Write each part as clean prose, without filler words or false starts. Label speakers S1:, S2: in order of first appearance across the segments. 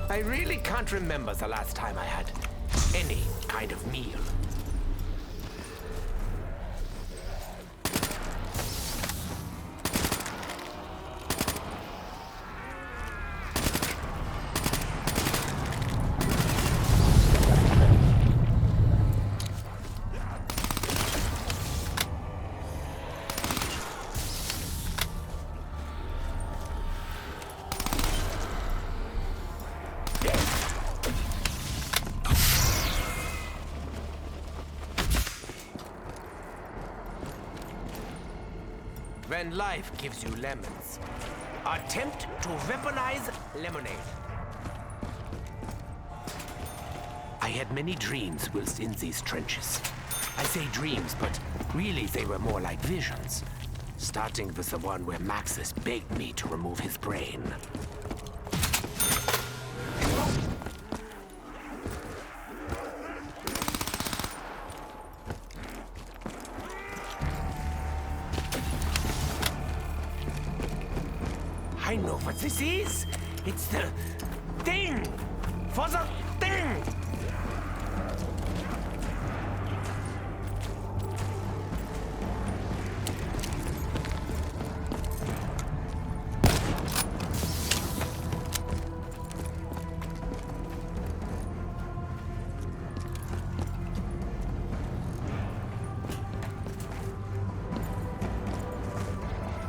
S1: I really can't remember the last time I had any kind of meal. When life gives you lemons, attempt to weaponize lemonade. I had many dreams whilst in these trenches. I say dreams, but really they were more like visions. Starting with the one where Maxis begged me to remove his brain. I know what this is. It's the thing for the thing.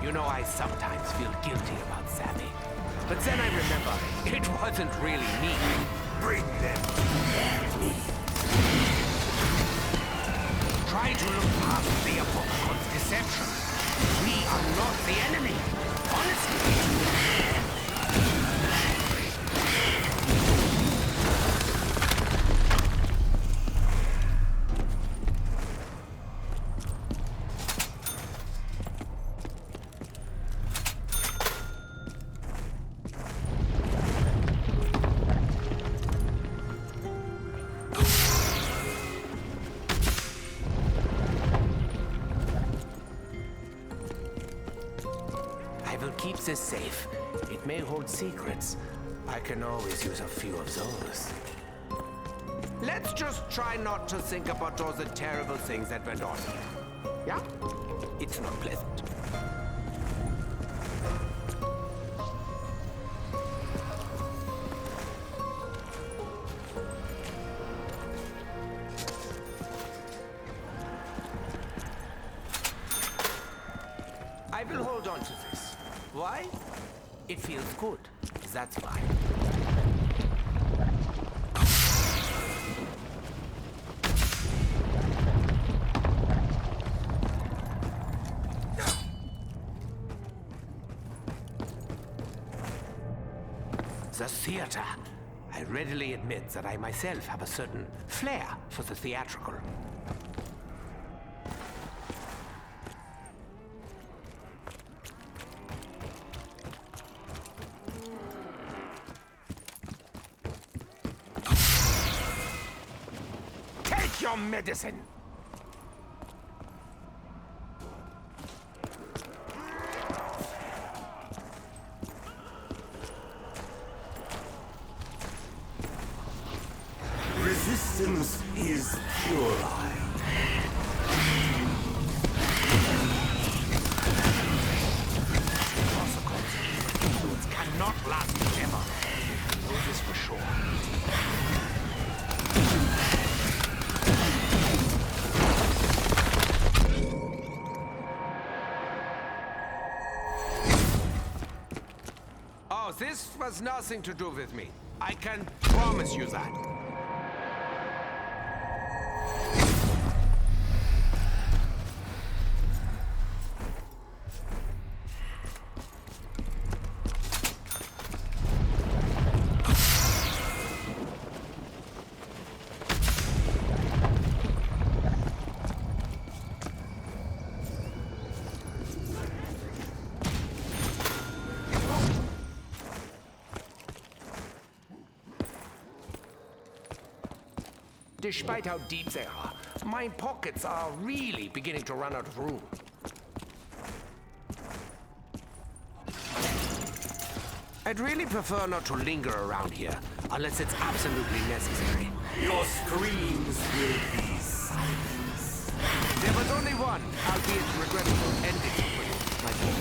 S1: You know, I sometimes feel guilty about Sammy. But then I remember, it wasn't really me. Bring them to me. Try to look past the Apocalypse deception. We are not the enemy. Honestly. I will keep this safe. It may hold secrets. I can always use a few of those. Let's just try not to think about all the terrible things that went on here. Yeah? It's not pleasant. I will hold on to this. Why? It feels good. That's why. The theater. I readily admit that I myself have a certain flair for the theatrical. Take your medicine!
S2: Resistance is puerile.
S1: Influence cannot last forever. Know this for sure. Oh, this was nothing to do with me. I can promise you that. Despite how deep they are, my pockets are really beginning to run out of room. I'd really prefer not to linger around here, unless it's absolutely necessary.
S2: Your screams will be silenced.
S1: There was only one, albeit regrettable, ending for you, my friend.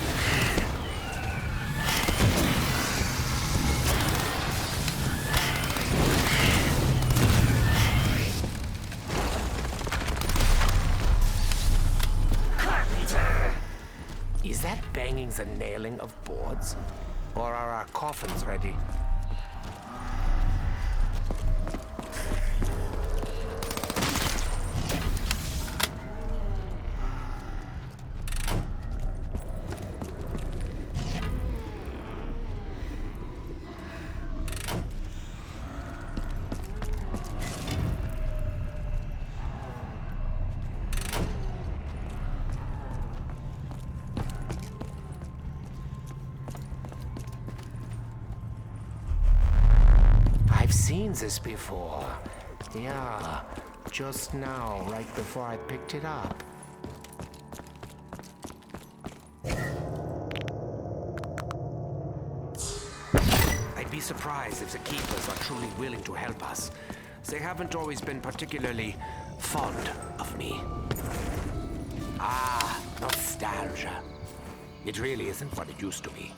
S1: Is that bangings and nailing of boards? Or are our coffins ready? I've seen this before. Yeah, just now, right before I picked it up. I'd be surprised if the Keepers are truly willing to help us. They haven't always been particularly fond of me. Ah, nostalgia. It really isn't what it used to be.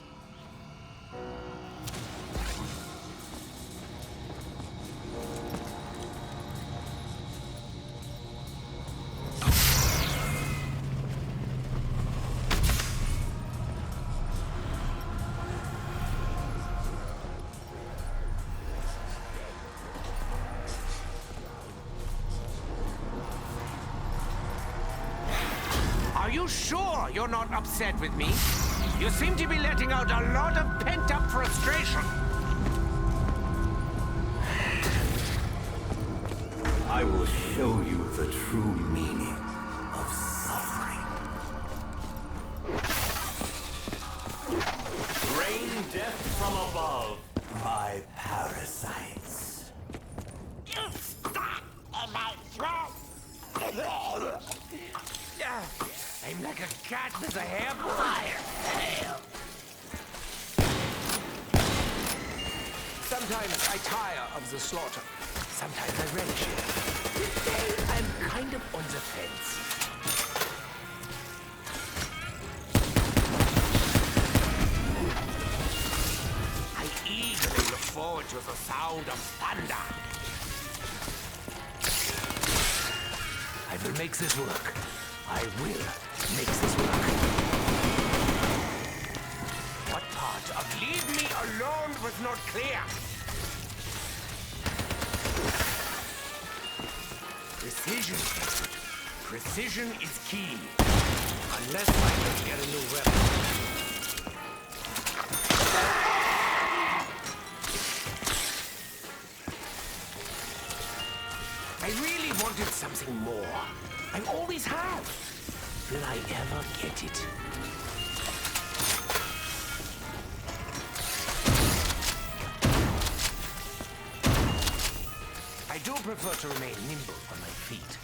S1: Are you sure you're not upset with me? You seem to be letting out a lot of pent-up frustration.
S2: I will show you the true meaning of suffering. Rain death from above, my parasites.
S1: You stuck in my throat. I'm like a cat with a hairball. Sometimes I tire of the slaughter. Sometimes I relish it. Today, I'm kind of on the fence. I eagerly look forward to the sound of thunder. I will make this work. I will make this work. What part of leave me alone was not clear? Precision. Precision is key. Unless I can get a new weapon. I really wanted something more. I always have. Will I ever get it? I do prefer to remain nimble on my feet,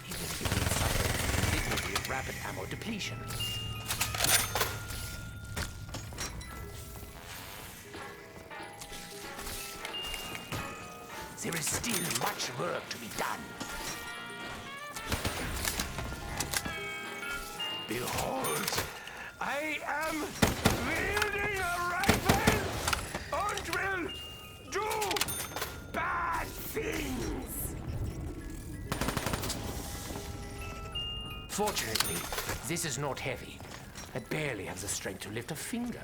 S1: even if it means suffering indignity of rapid ammo depletion. There is still much work to be done. Behold, I am wielding a rifle and will do bad things. Fortunately, this is not heavy. I barely have the strength to lift a finger.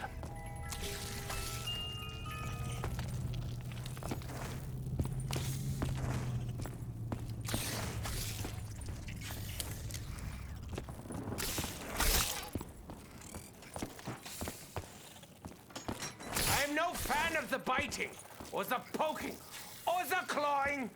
S1: I'm no fan of the biting, or the poking, or the clawing.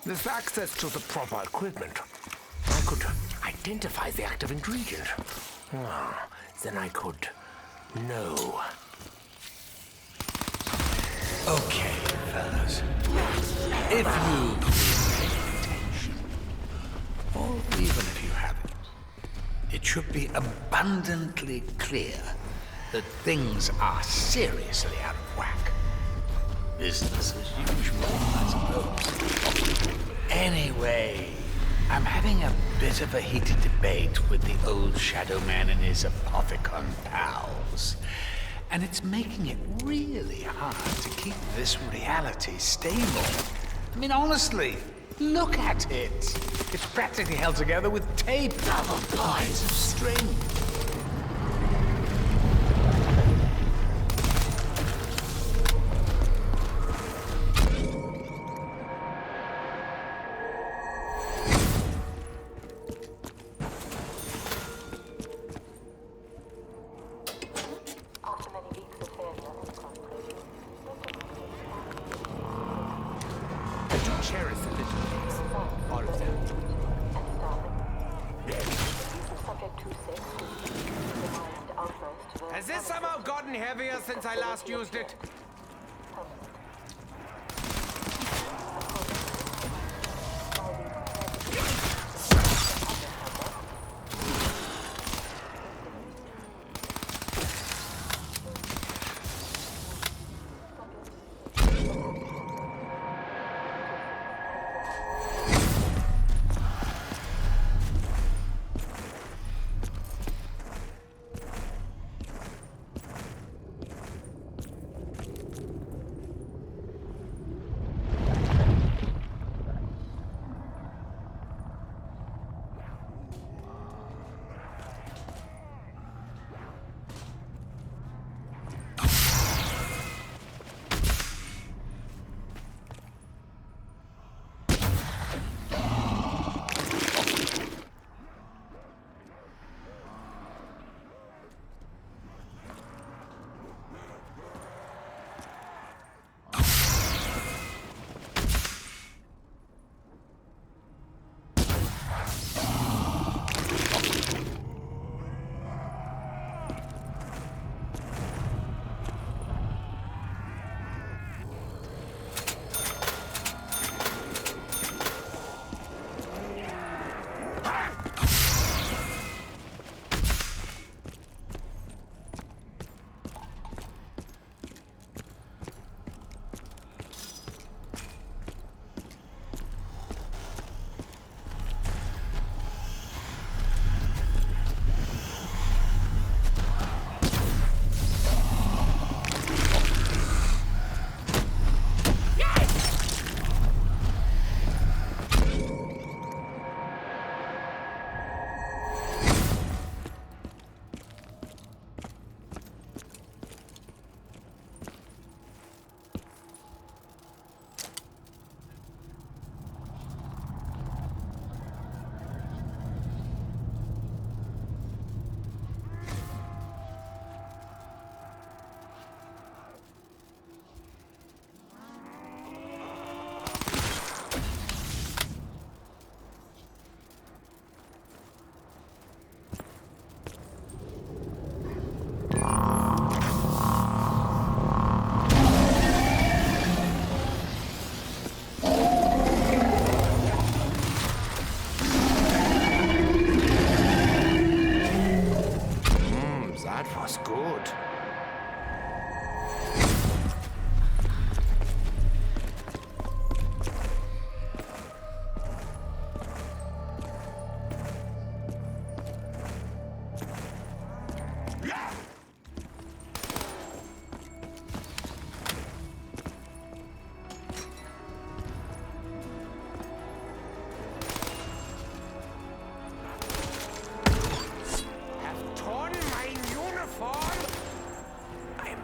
S1: With access to the proper equipment, I could identify the active ingredient. Ah, then I could know.
S3: Okay, fellas. If you pay attention, or even if you haven't, it should be abundantly clear that things are seriously out of whack. Business as usual, I suppose. Anyway, I'm having a bit of a heated debate with the old Shadow Man and his Apothicon pals. And it's making it really hard to keep this reality stable. I mean, honestly, look at it. It's practically held together with tape. Double lines of string.
S1: Cherish the little things. All of them. Has this somehow gotten heavier since I last used it?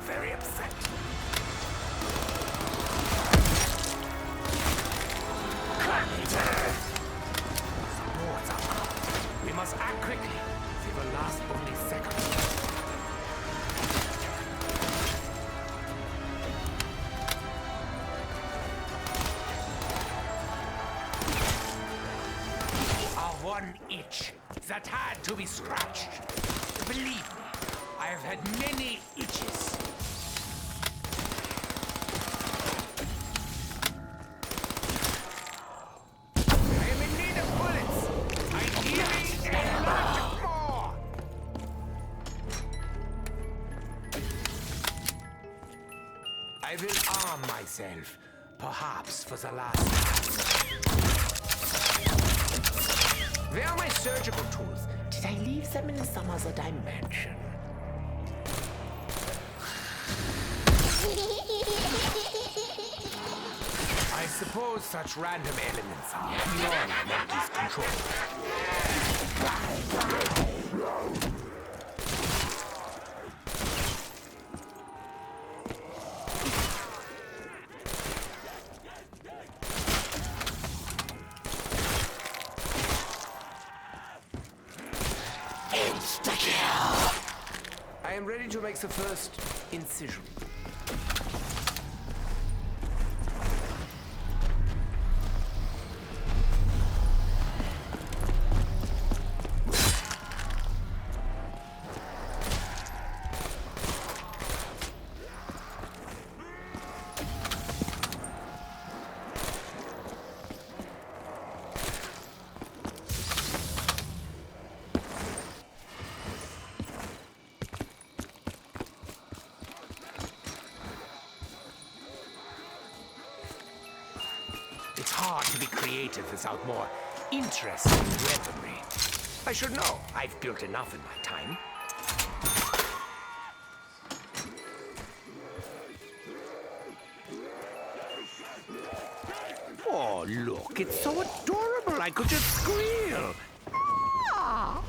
S1: Very upset. one itch that had to be scratched. Believe me, I have had many itches. I am in need of bullets. Ideally, a lot more. I will arm myself, perhaps for the last time. Where are my surgical tools? Did I leave them in some other dimension? I suppose such random elements are beyond Monkey's control. I am ready to make the first incision. It's hard to be creative without more interesting weaponry. I should know. I've built enough in my time. Oh, look, it's so adorable. I could just squeal. Ah.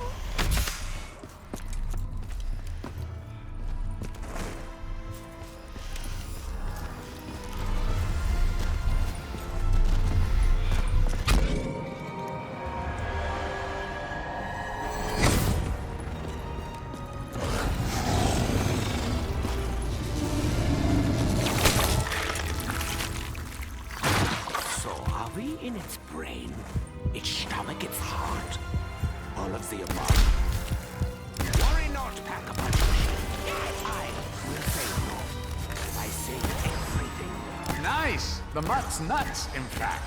S1: In its brain, its stomach, its heart, all of the above. Worry not, Pack-a-Punch. I will say no. I say everything.
S3: Nice! The mark's nuts, in fact.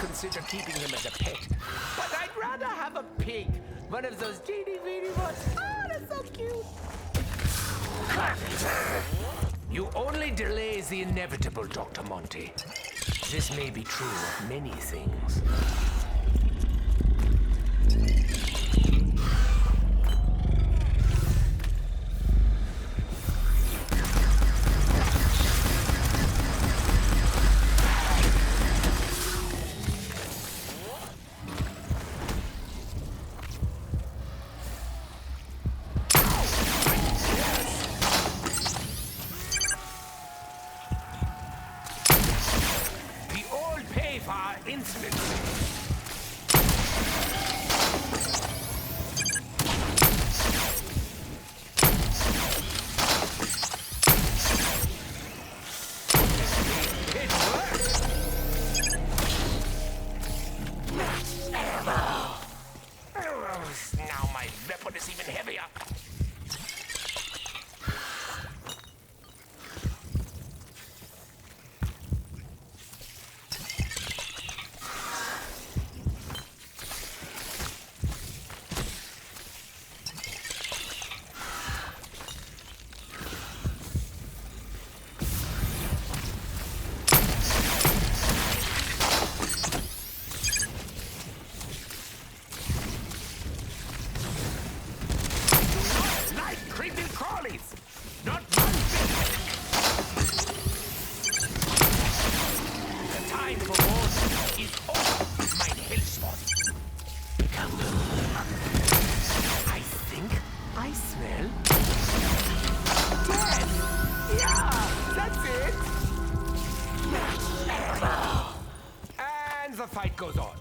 S1: Consider keeping him as a pet, but I'd rather have a pig. One of those teeny-weeny ones. Oh, that's so cute. You only delay the inevitable, Dr. Monty. This may be true of many things. Now my weapon is even heavier. fight goes on.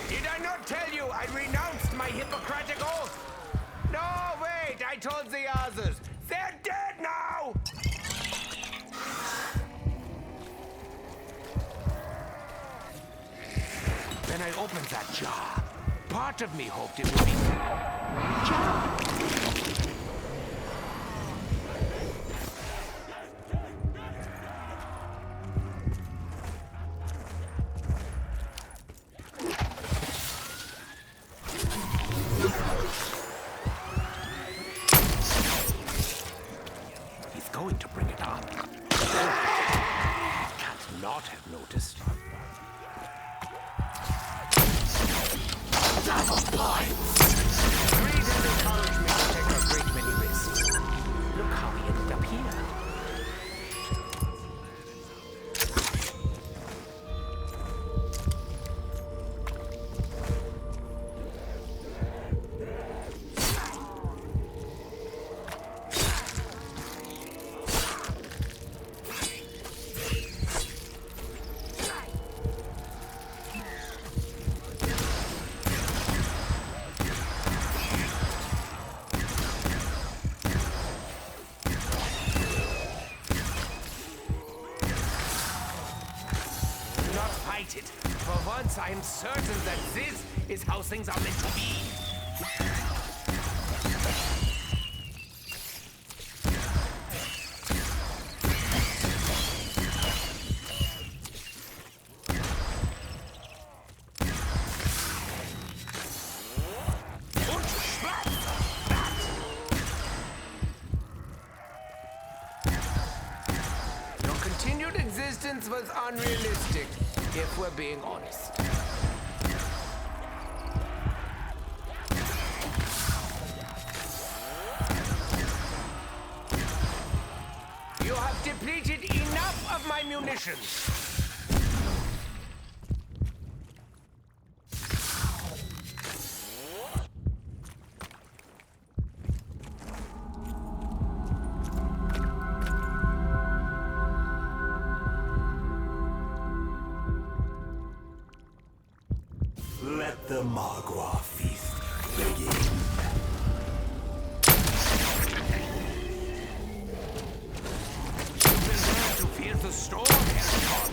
S1: Did I not tell you I renounced my Hippocratic oath? No, wait, I told the others. They're dead now! When I opened that jar, part of me hoped it would be jar. He's going to bring it on. Can't not have noticed. Greed has encouraged me to take a great many risks. Look how we ended up here. Do not fight it. For once, I am certain that this is how things are meant to be. Und schwarz! Your continued existence was unrealistic, if we're being honest. You have depleted enough of my munitions.
S2: Let the Magua feast begin.
S1: You will learn to fear the storm, Hellspawn.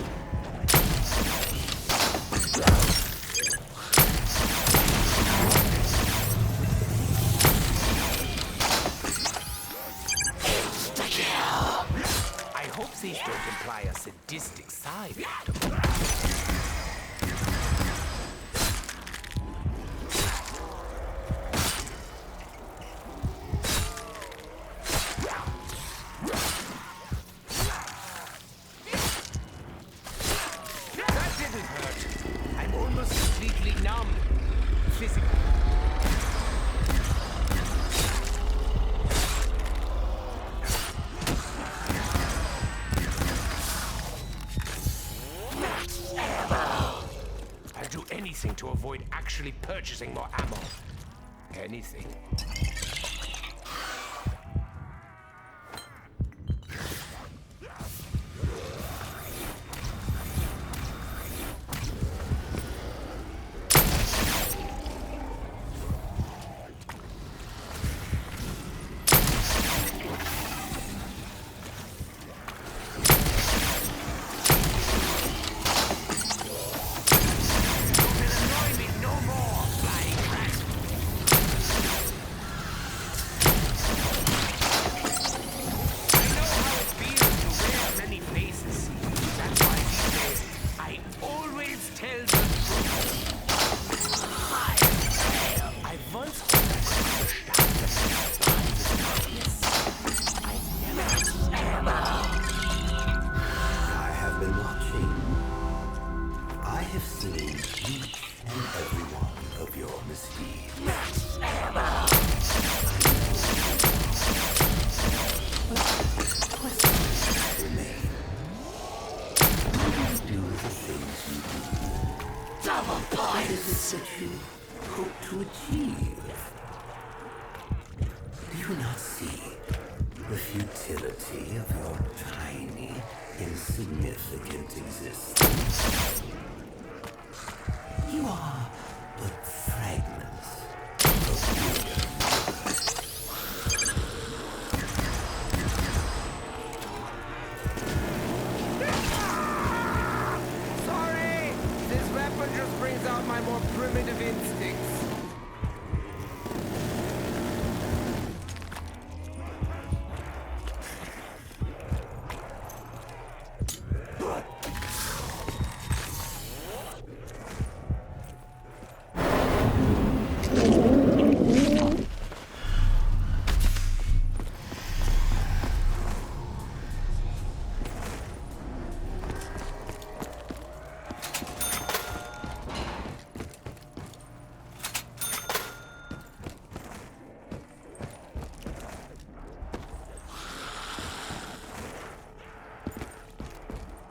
S1: I hope these don't imply a sadistic side. That didn't hurt. I'm almost completely numb. Physically. I'll do anything to avoid actually purchasing more ammo. Anything. You will annoy me no more, flying rat.
S2: do not see the futility of your tiny, insignificant existence. You are but fragments of universe.
S1: Sorry! This weapon just brings out my more primitive instincts.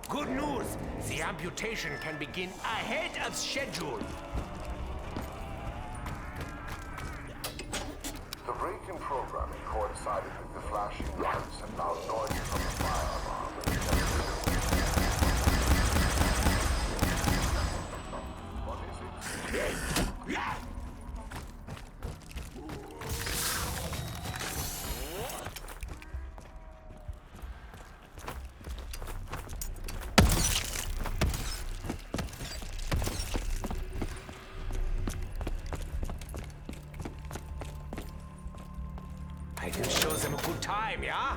S1: Good news! The amputation can begin ahead of schedule.
S4: The break in programming coincided with the flashing lights and loud noises from the fire alarm. What is it?
S1: I can show them a good time, yeah?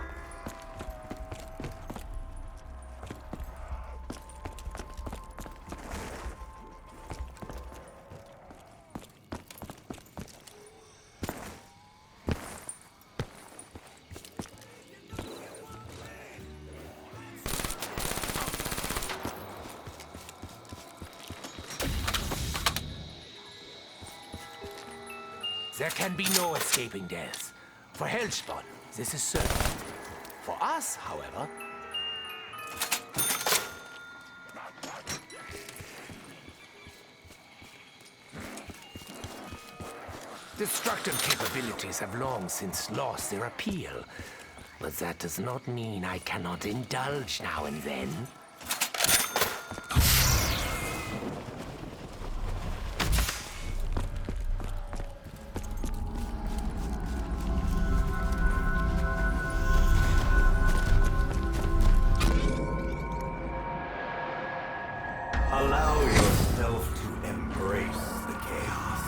S1: There can be no escaping death. For Hellspawn, this is certain. For us, however... Destructive capabilities have long since lost their appeal. But that does not mean I cannot indulge now and then.
S2: Allow yourself to embrace the chaos.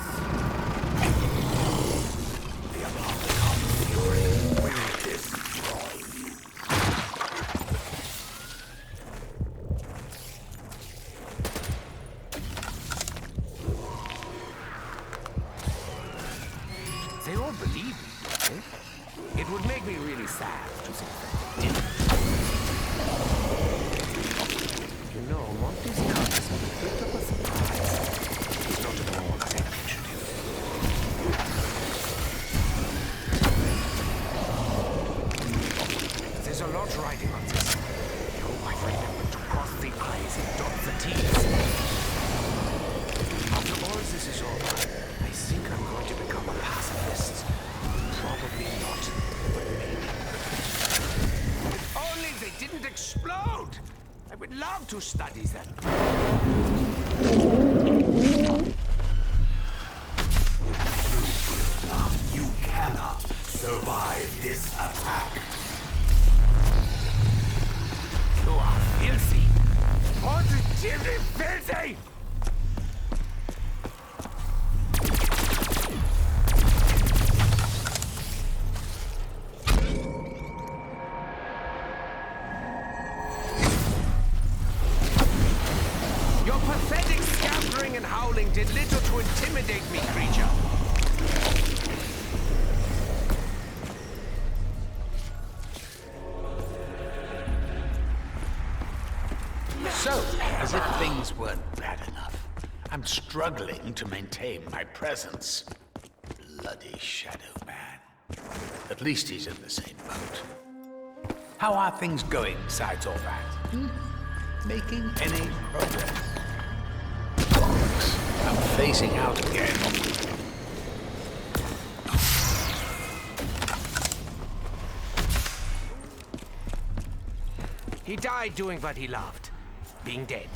S2: The Apothecon fury will destroy you.
S1: They all believe me, don't they? It would make me really sad to think that they didn't. You know, Monty's colors have a bit of a surprise. He's not at all as I pictured him. There's a lot riding on this. I hope I remember to cross the I's and dot the T's. After all this is over, I think I'm going to become a pacifist. Probably not, but maybe. If only they didn't explode! I would love to study them.
S2: You cannot survive this attack.
S1: You are filthy! Positively filthy! Your pathetic scampering and howling did little to intimidate me, creature.
S3: So, as if things weren't bad enough, I'm struggling to maintain my presence. Bloody Shadow Man. At least he's in the same boat. How are things going besides all that? Making any progress? I'm phasing out again.
S1: He died doing what he loved, being dead.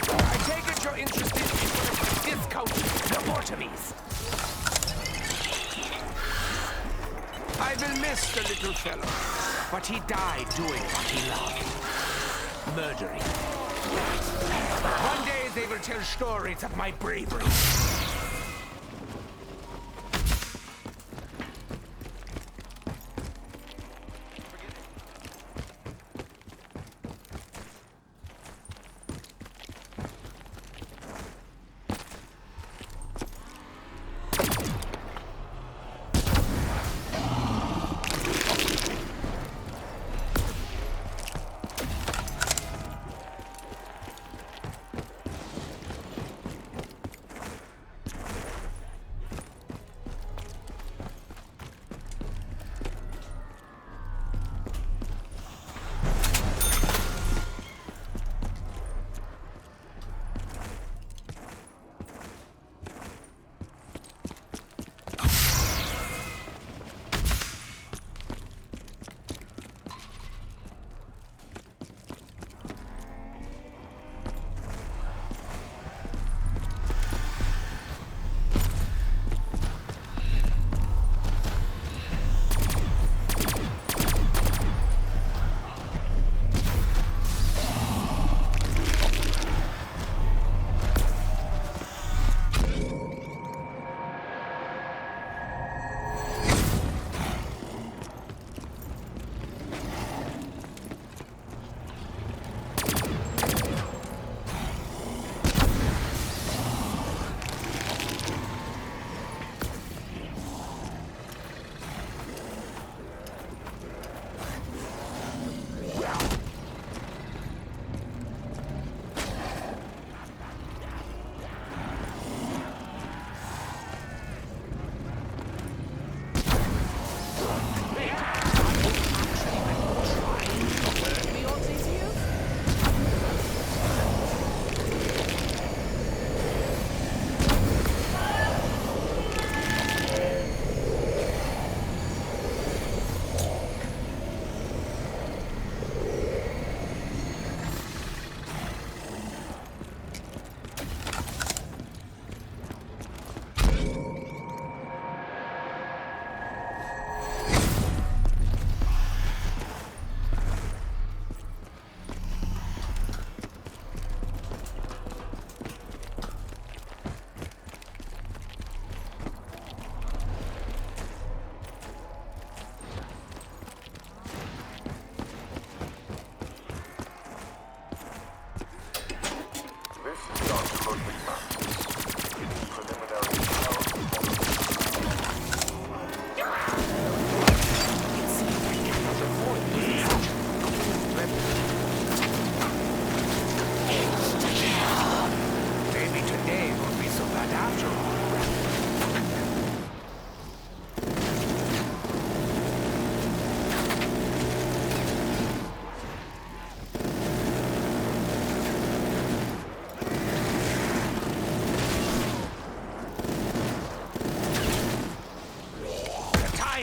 S1: I take it you're interested in one of my discount lobotomies. I will miss the little fellow, but he died doing what he loved. Murdering. One day they will tell stories of my bravery.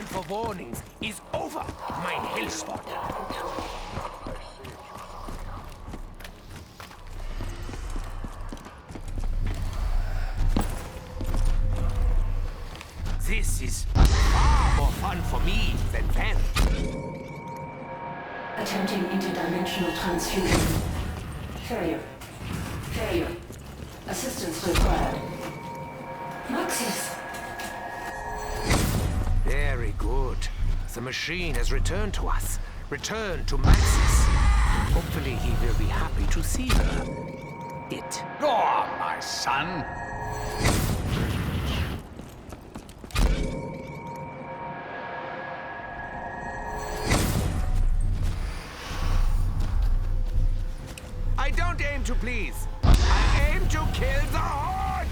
S1: For warnings is over, mein Hellspot. This is far more fun for me than them.
S5: Attempting interdimensional transfusion. Failure. Failure. Assistance required. Maxis!
S1: Very good. The machine has returned to us. Returned to Maxis. Hopefully he will be happy to see her. It.
S3: Go on, my son.
S1: I don't aim to please. I aim to kill the Horde!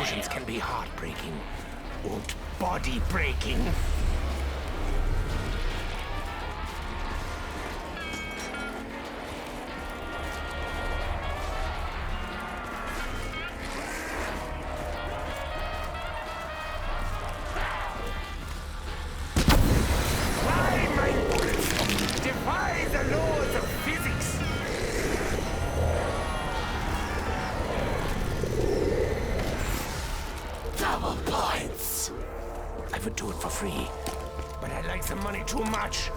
S1: explosions can be heartbreaking, won't body-breaking. Fly, my bullets! Defy the laws of physics! Double points! I would do it for free, but I like the money too much.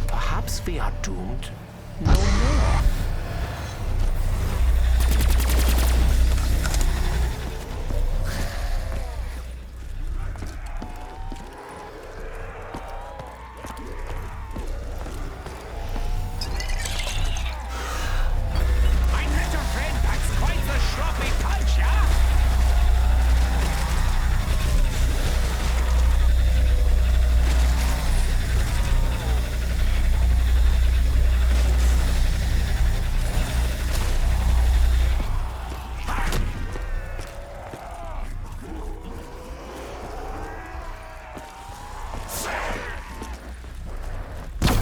S1: Perhaps we are doomed no more. My little friend packs quite the sloppy punch, yeah?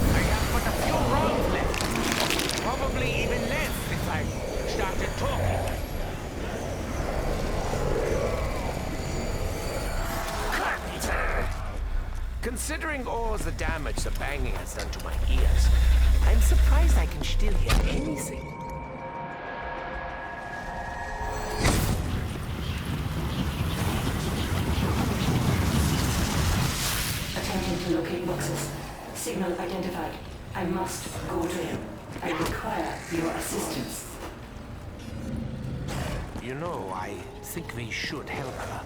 S1: I have but a few rounds left. Probably even less if I started talking. Considering all the damage the banging has done to my ears, I'm surprised I can still hear anything.
S5: Attempting to locate boxes. Signal identified. I must go to him. I require your assistance.
S1: You know, I think we should help her.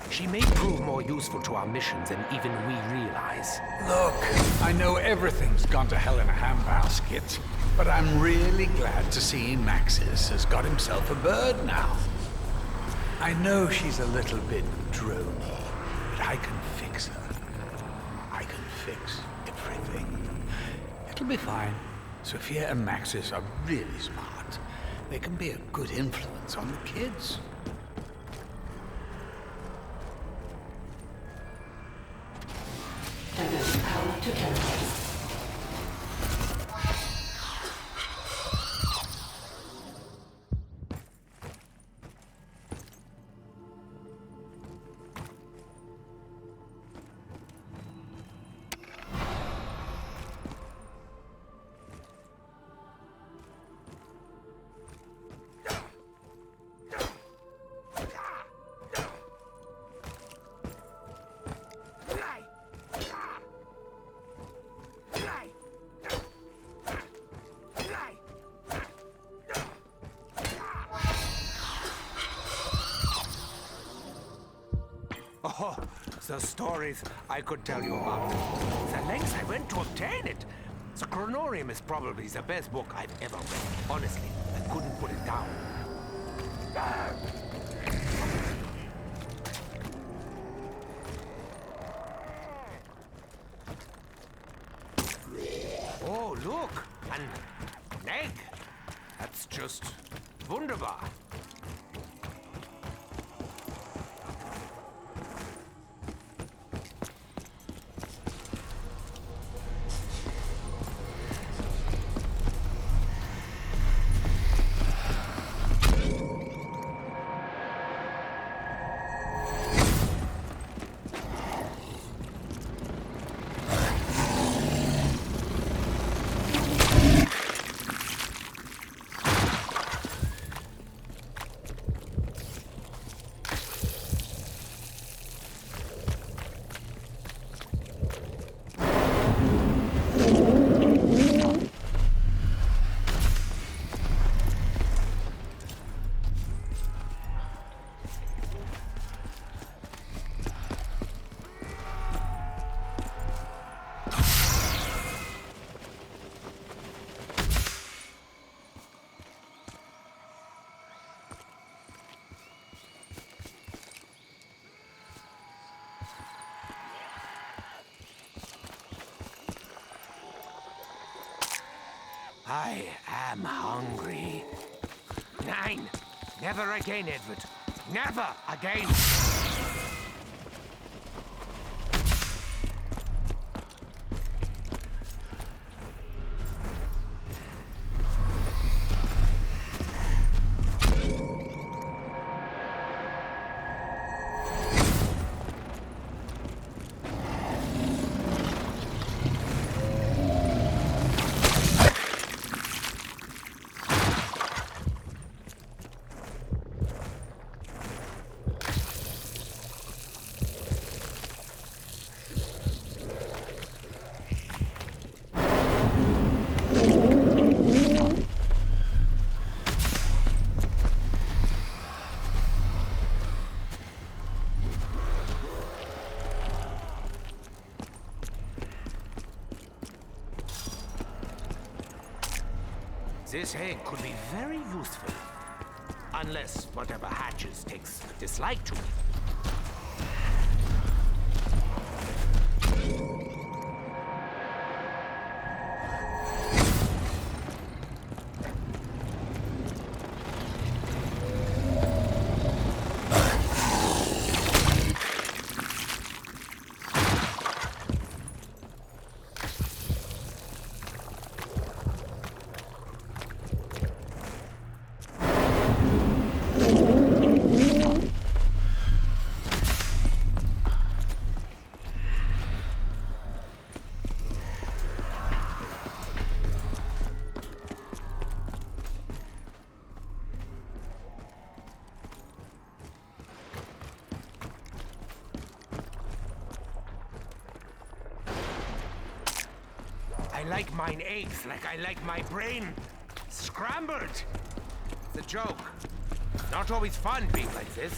S1: She may prove more useful to our missions than even we realize.
S3: Look, I know everything's gone to hell in a handbasket, but I'm really glad to see Maxis has got himself a bird now. I know she's a little bit drony, but I can fix her. I can fix everything. It'll be fine. Sophia and Maxis are really smart. They can be a good influence on the kids.
S5: Diverting power to teleports.
S1: Oh, the stories I could tell you about. The lengths I went to obtain it. The Chronorium is probably the best book I've ever read. Honestly, I couldn't put it down. Oh, look! An egg! That's just wunderbar. I am hungry. Nine! Never again, Edward. Never again! This egg could be very useful. Unless whatever hatches takes a dislike to me. I like mine eggs like I like my brain. Scrambled! It's a joke. Not always fun being like this.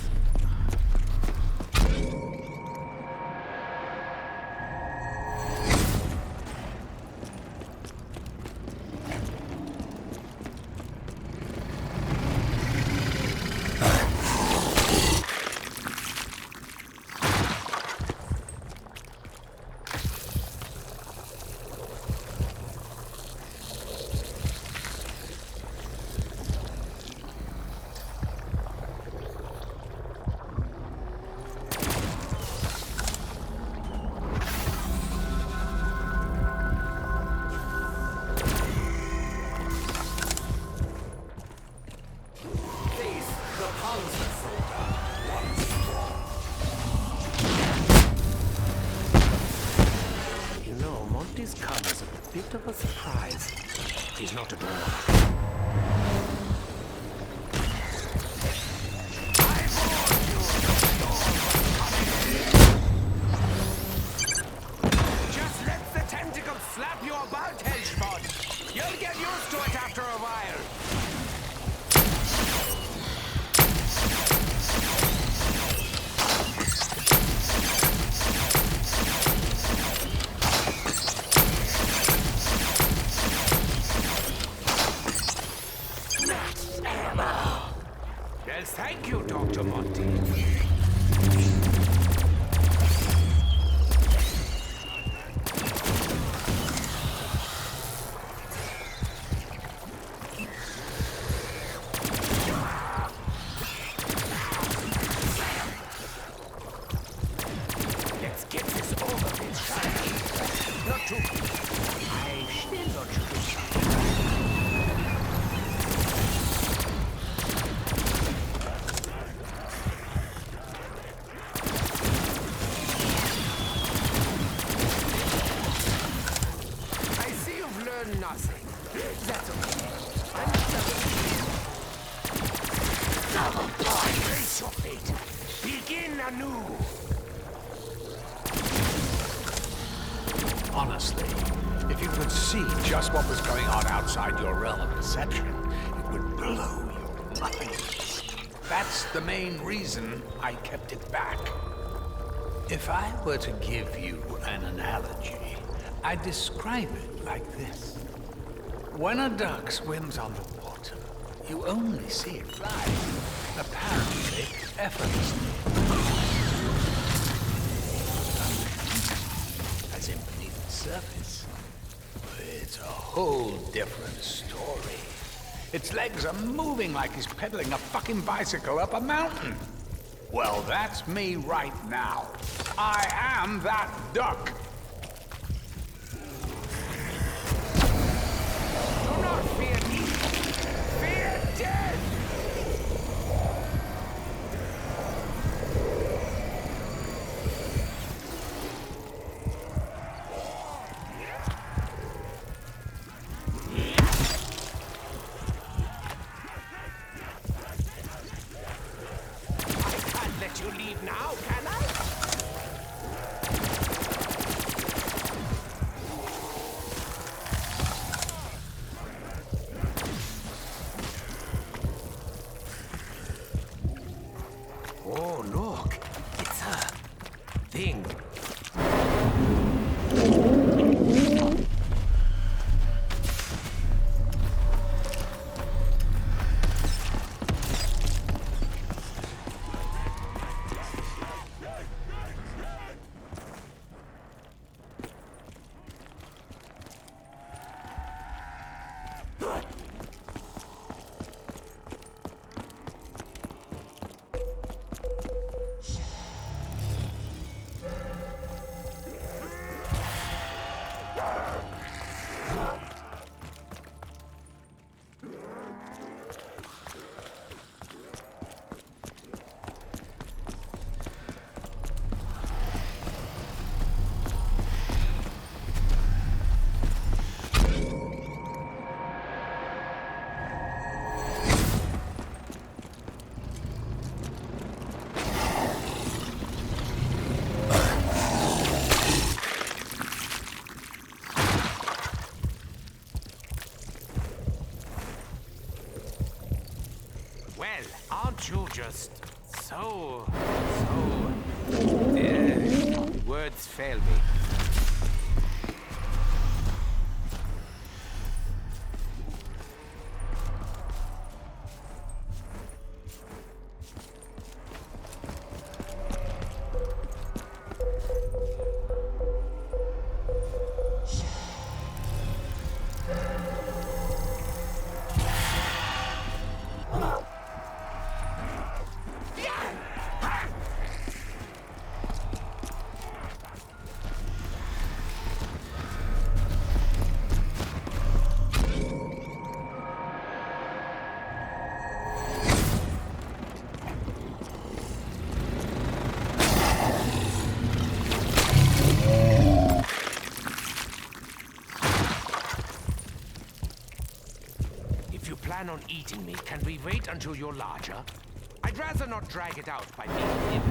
S1: You know, Monty's come as a bit of a surprise. He's not at all. Just let the tentacle slap you about, Hedgepod. You'll get used to it after a while. Well, thank you, Dr. Monty. Let's get this over with, shall we? Not too. I still not too. Nothing. That's okay. I'm double blind. Face your fate. Begin anew.
S3: Honestly, if you could see just what was going on outside your realm of perception, it would blow your mind. That's the main reason I kept it back. If I were to give you an analogy, I'd describe it like this. When a duck swims on the water, you only see it fly, apparently effortlessly. As in beneath the surface, it's a whole different story. Its legs are moving like he's pedaling a fucking bicycle up a mountain. Well, that's me right now. I am that duck.
S1: Do not fear me. Fear death. I can't let you leave now, can I? Oh, look. It's a thing. Well, aren't you just so... words fail me. If you plan on eating me, can we wait until you're larger? I'd rather not drag it out by being him.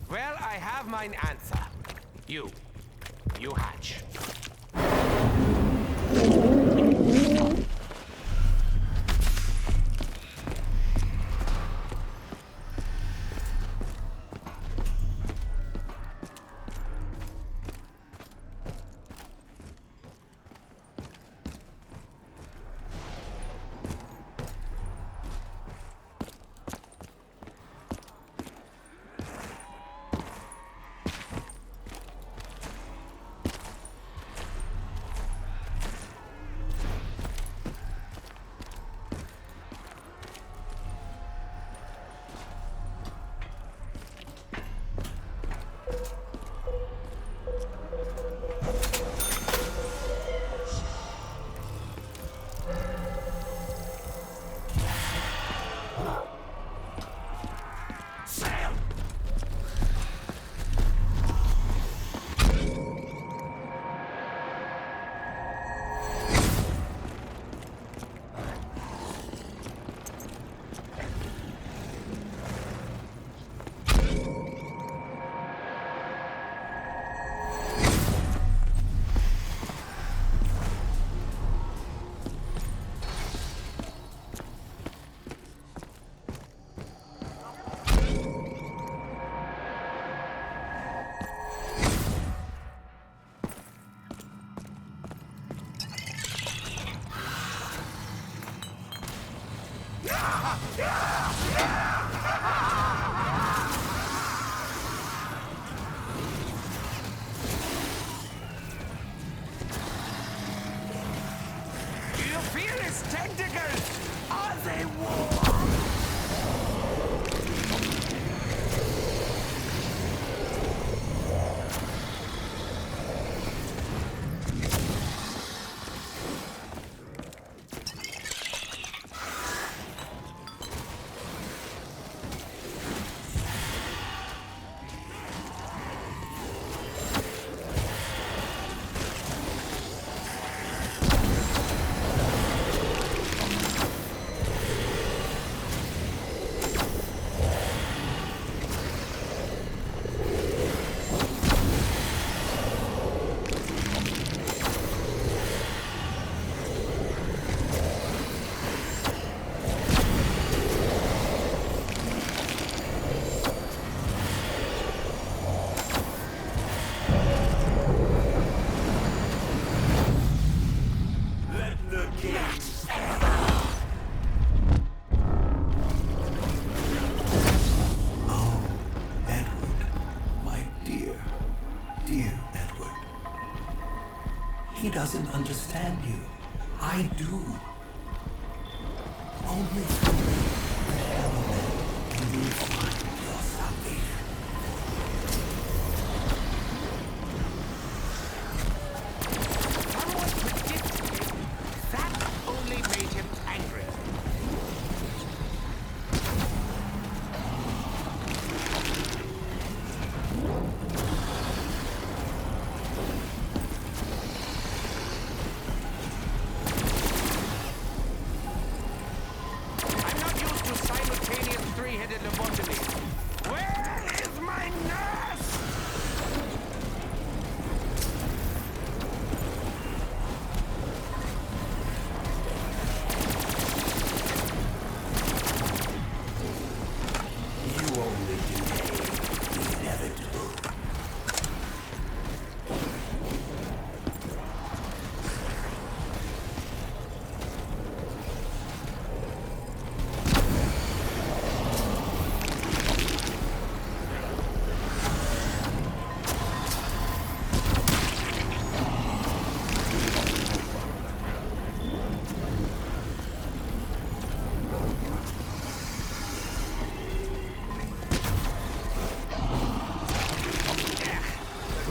S1: Well, I have mine answer. You hatch. tentacles! Are they warm?
S2: He doesn't understand you. I do. Only through me, the Shadow Man, can you find your salvation.
S1: Someone predicted him. That only made him angry. I'm not used to simultaneous three-headed lobotomies. Where is my nurse?
S2: You only delay the inevitable.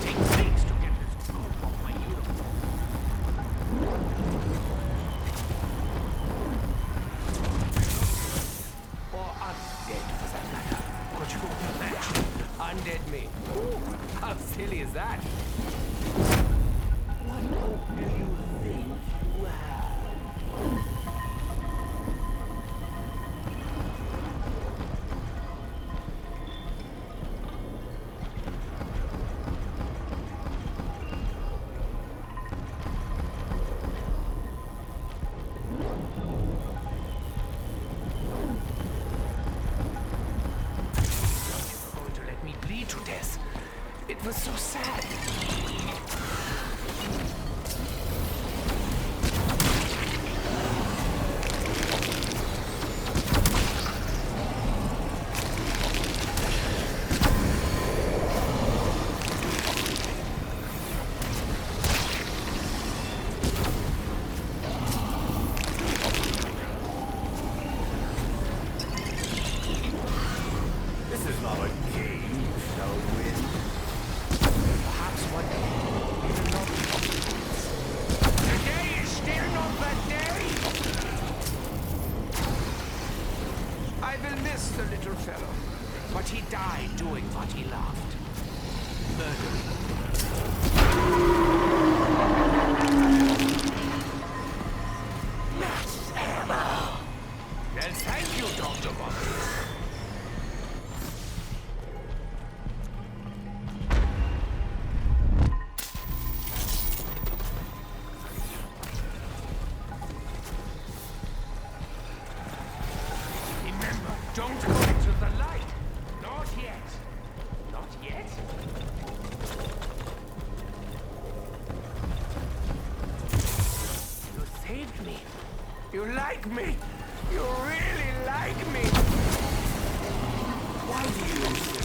S1: Take weeks to get this proof off my uniform. Or undead, for that matter. Could you imagine? Undead me. Ooh, how silly is that? What hope do you think you have? Going to let me bleed to death. It was so sad.
S2: This is not a game you shall win.
S1: Perhaps one day we will not be opportunists. Today is still not that day. I will miss the little fellow, but he died doing what he loved. Murdering. Well, thank you, Dr. Bobbins. Remember, don't go into the light. Not yet. Not yet. You saved me. You like me. You really like me.
S2: Why do you